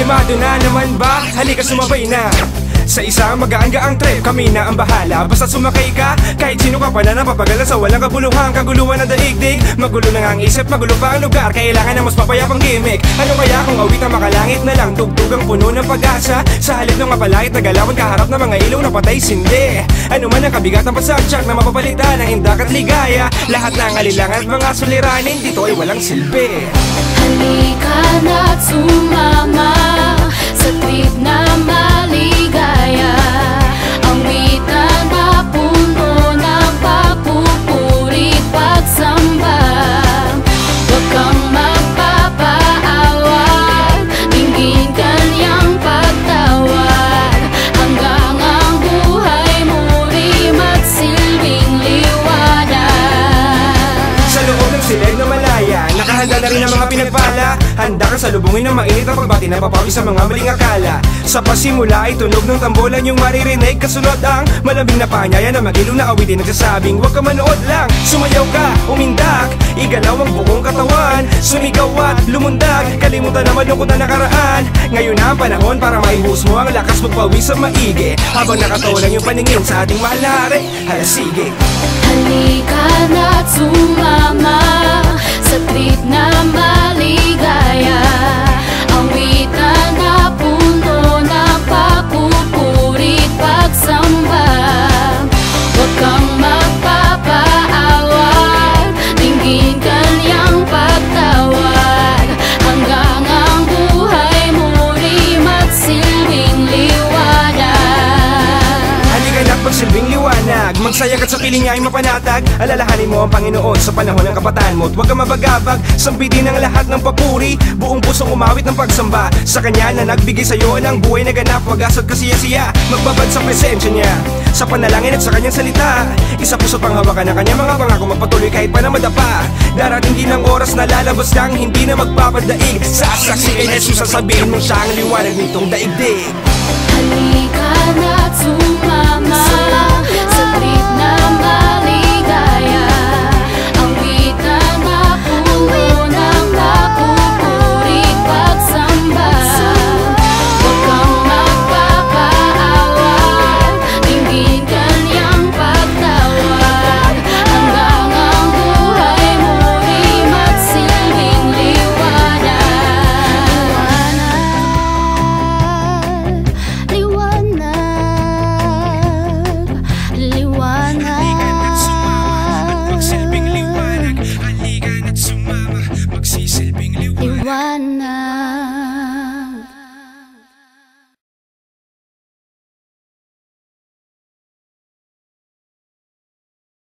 Kalmado na naman ba? Halika sumabay na sa isang magaan-gaang trip, kami na ang bahala. Basta sumakay ka, kahit sino ka pa na napapagala sa walang kabuluhan, kaguluhan ng daigdig. Magulo na nga ang isip, magulo pa ang lugar, kailangan ng mas papayapang gimmick. Ano kaya kung awit na makalangit na lang, tugtugang puno ng pag-asa, sa halip ng mapalait na galawan kaharap ng mga ilaw na patay sindi. Ano man ang kabigat ng pasagtsak na mapapalitan ng indak at ligaya, lahat ng alilangan at mga suliranin dito ay walang silbi. Halika na't sumama sa trip na maligaya. Ang wita na puno ng pagpupuri, pagsamba. Huwag kang magpapaawat, dinggin kanyang pagtawad, hanggang ang buhay muli magsilbing liwanag. Sa loob ng silid na malaya, nakahanda na rin ang mga pinagpala. Handa ka salubungin ng mainit na pagbati na papawis sa mga maling akala. Sa pasimula ay tunog ng tambolan yung maririnig, kasunod ang malambing na paanyaya na mag-ilong na awitin nagsasabing huwag ka manood lang, sumayaw ka, umindak, igalaw ang buong katawan, sumigaw at lumundag, kalimutan na malungkot na nakaraan. Ngayon na ang panahon para maihus mo ang lakas magpawis sa maigi, habang nakatulang yung paningin sa ating mahal na hari. Hala sige, halika na't sumama sa trip na maligaya. Ang wita na puno ng pagpupuri, pagsamba. Huwag kang magpapaawat, dinggin kanyang pagtawad, hanggang ang buhay muli magsilbing liwanag. halika na't magsilbing liwanag, magsaya ka't sa piling niya ay mapanatag. Alalahanin mo ang Panginoon sa panahon ng kabataan mo, at huwag kang mabagabag, sampitin ang lahat ng papuri, buong pusong umawit ng pagsamba sa Kanya na nagbigay sa'yo ng buhay na ganap, wagas at kasiya-siya. Magbabad sa presensya niya, sa panalangin at sa Kanyang salita, isa puso pang hawakan ng Kanyang mga pangako, magpatuloy kahit pa na madapa. Darating din ang oras na lalabas kang hindi na magpapadaig, sasaksi kay Jesus, sasabihin mo siya ang liwanag nitong daigdig. Halika na't sumama